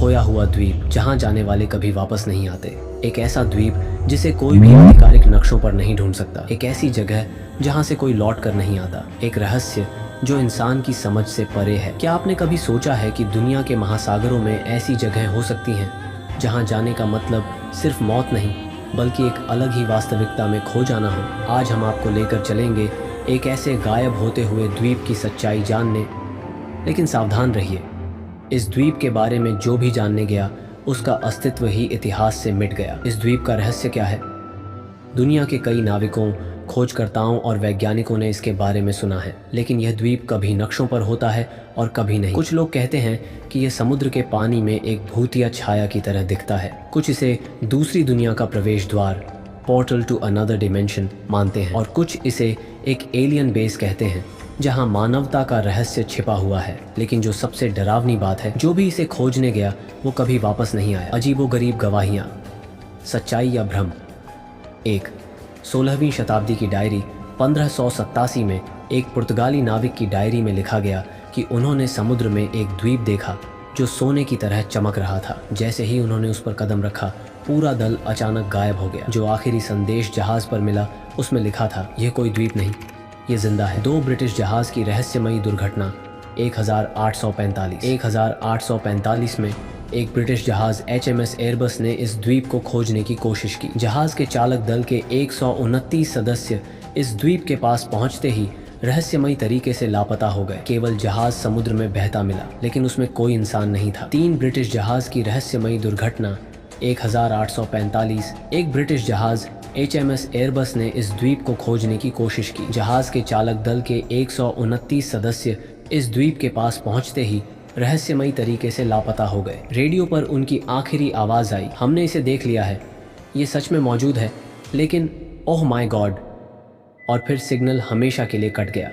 खोया हुआ द्वीप जहां जाने वाले कभी वापस नहीं आते। एक ऐसा द्वीप जिसे कोई भी आधिकारिक नक्शों पर नहीं ढूंढ सकता। एक ऐसी जगह जहां से कोई लौट कर नहीं आता। एक रहस्य जो इंसान की समझ से परे है। क्या आपने कभी सोचा है कि दुनिया के महासागरों में ऐसी जगहें हो सकती हैं जहां जाने का मतलब सिर्फ मौत नहीं बल्कि एक अलग ही वास्तविकता में खो जाना हो? आज हम आपको लेकर चलेंगे एक ऐसे गायब होते हुए द्वीप की सच्चाई जानने। लेकिन सावधान रहिए, इस द्वीप के बारे में जो भी जानने गया उसका अस्तित्व ही इतिहास से मिट गया। इस द्वीप का रहस्य क्या है? दुनिया के कई नाविकों, खोजकर्ताओं और वैज्ञानिकों ने इसके बारे में सुना है, लेकिन यह द्वीप कभी नक्शों पर होता है और कभी नहीं। कुछ लोग कहते हैं कि यह समुद्र के पानी में एक भूतिया छाया की तरह दिखता है। कुछ इसे दूसरी दुनिया का प्रवेश द्वार, पोर्टल टू अनदर डिमेंशन मानते हैं, और कुछ इसे एक एलियन बेस कहते हैं जहां मानवता का रहस्य छिपा हुआ है। लेकिन जो सबसे डरावनी बात है, जो भी इसे खोजने गया वो कभी वापस नहीं आया। अजीबोगरीब गवाहियां, सच्चाई या भ्रम। 1. 16वीं शताब्दी की डायरी। 1587 में एक पुर्तगाली नाविक की डायरी में लिखा गया कि उन्होंने समुद्र में एक द्वीप देखा जो सोने की तरह चमक रहा था। जैसे ही उन्होंने उस पर कदम रखा, पूरा दल अचानक गायब हो गया। जो आखिरी संदेश जहाज पर मिला उसमें लिखा था, यह कोई द्वीप नहीं, ये जिंदा है। 2 ब्रिटिश जहाज की रहस्यमयी दुर्घटना। 1845 में एक ब्रिटिश जहाज HMS एयरबस ने इस द्वीप को खोजने की कोशिश की। जहाज के चालक दल के 129 सदस्य इस द्वीप के पास पहुंचते ही रहस्यमयी तरीके से लापता हो गए। केवल जहाज समुद्र में बहता मिला, लेकिन उसमें कोई इंसान नहीं था। 3 ब्रिटिश जहाज की रहस्यमयी दुर्घटना। 1845 एक ब्रिटिश जहाज HMS एयरबस ने इस द्वीप को खोजने की कोशिश की। जहाज के चालक दल के 129 सदस्य इस द्वीप के पास पहुंचते ही रहस्यमयी तरीके से लापता हो गए। रेडियो पर उनकी आखिरी आवाज़ आई, हमने इसे देख लिया है, ये सच में मौजूद है, लेकिन ओह माय गॉड। और फिर सिग्नल हमेशा के लिए कट गया।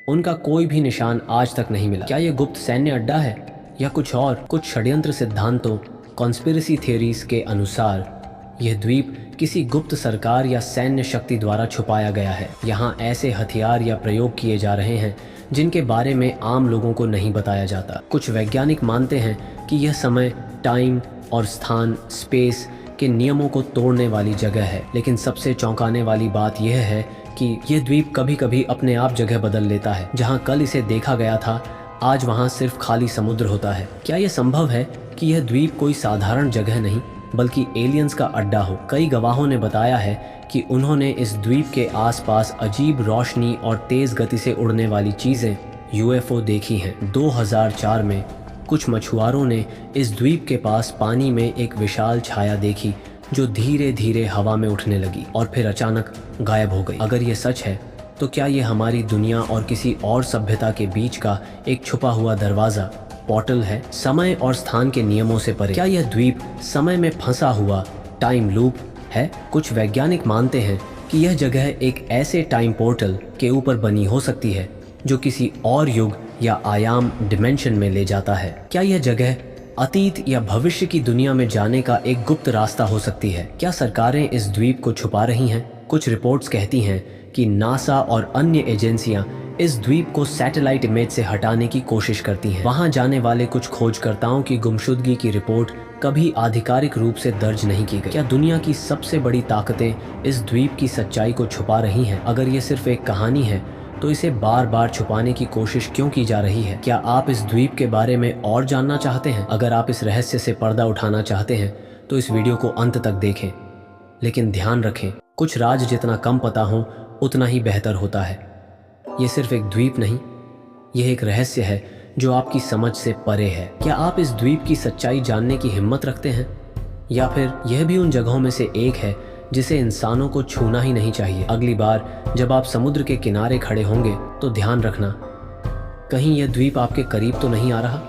उनका कोई भी निशान आज तक नहीं मिला। क्या ये गुप्त सैन्य अड्डा है या कुछ और? कुछ षड्यंत्र सिद्धांतों, कॉन्स्पिरेसी थियरीज के अनुसार यह द्वीप किसी गुप्त सरकार या सैन्य शक्ति द्वारा छुपाया गया है। यहाँ ऐसे हथियार या प्रयोग किए जा रहे हैं जिनके बारे में आम लोगों को नहीं बताया जाता। कुछ वैज्ञानिक मानते हैं कि यह समय, टाइम और स्थान, स्पेस के नियमों को तोड़ने वाली जगह है। लेकिन सबसे चौंकाने वाली बात यह है कि यह द्वीप कभी कभी अपने आप जगह बदल लेता है। जहाँ कल इसे देखा गया था, आज वहाँ सिर्फ खाली समुद्र होता है। क्या यह संभव है कि यह द्वीप कोई साधारण जगह नहीं बल्कि एलियंस का अड्डा हो? कई गवाहों ने बताया है कि उन्होंने इस द्वीप के आसपास अजीब रोशनी और तेज गति से उड़ने वाली चीजें, UFO देखी हैं। 2004 में कुछ मछुआरों ने इस द्वीप के पास पानी में एक विशाल छाया देखी जो धीरे धीरे हवा में उठने लगी और फिर अचानक गायब हो गई। अगर ये सच है तो क्या ये हमारी दुनिया और किसी और सभ्यता के बीच का एक छुपा हुआ दरवाजा, पोर्टल है, समय और स्थान के नियमों से परे? क्या यह द्वीप समय में फंसा हुआ टाइम लूप है? कुछ वैज्ञानिक मानते हैं कि यह जगह एक ऐसे टाइम पोर्टल के ऊपर बनी हो सकती है जो किसी और युग या आयाम, डिमेंशन में ले जाता है। क्या यह जगह अतीत या भविष्य की दुनिया में जाने का एक गुप्त रास्ता हो सकती है? क्या सरकारें इस द्वीप को छुपा रही हैं? कुछ रिपोर्ट्स कहती हैं कि नासा और अन्य एजेंसियां इस द्वीप को सैटेलाइट इमेज से हटाने की कोशिश करती हैं। वहां जाने वाले कुछ खोजकर्ताओं की गुमशुदगी की रिपोर्ट कभी आधिकारिक रूप से दर्ज नहीं की गई। क्या दुनिया की सबसे बड़ी ताकतें इस द्वीप की सच्चाई को छुपा रही हैं? अगर ये सिर्फ एक कहानी है तो इसे बार बार छुपाने की कोशिश क्यों की जा रही है? क्या आप इस द्वीप के बारे में और जानना चाहते हैं? अगर आप इस रहस्य से पर्दा उठाना चाहते हैं तो इस वीडियो को अंत तक देखें। लेकिन ध्यान रखें, कुछ राज जितना कम पता हो उतना ही बेहतर होता है। ये सिर्फ एक द्वीप नहीं, यह एक रहस्य है जो आपकी समझ से परे है। क्या आप इस द्वीप की सच्चाई जानने की हिम्मत रखते हैं? या फिर यह भी उन जगहों में से एक है जिसे इंसानों को छूना ही नहीं चाहिए? अगली बार जब आप समुद्र के किनारे खड़े होंगे तो ध्यान रखना, कहीं यह द्वीप आपके करीब तो नहीं आ रहा।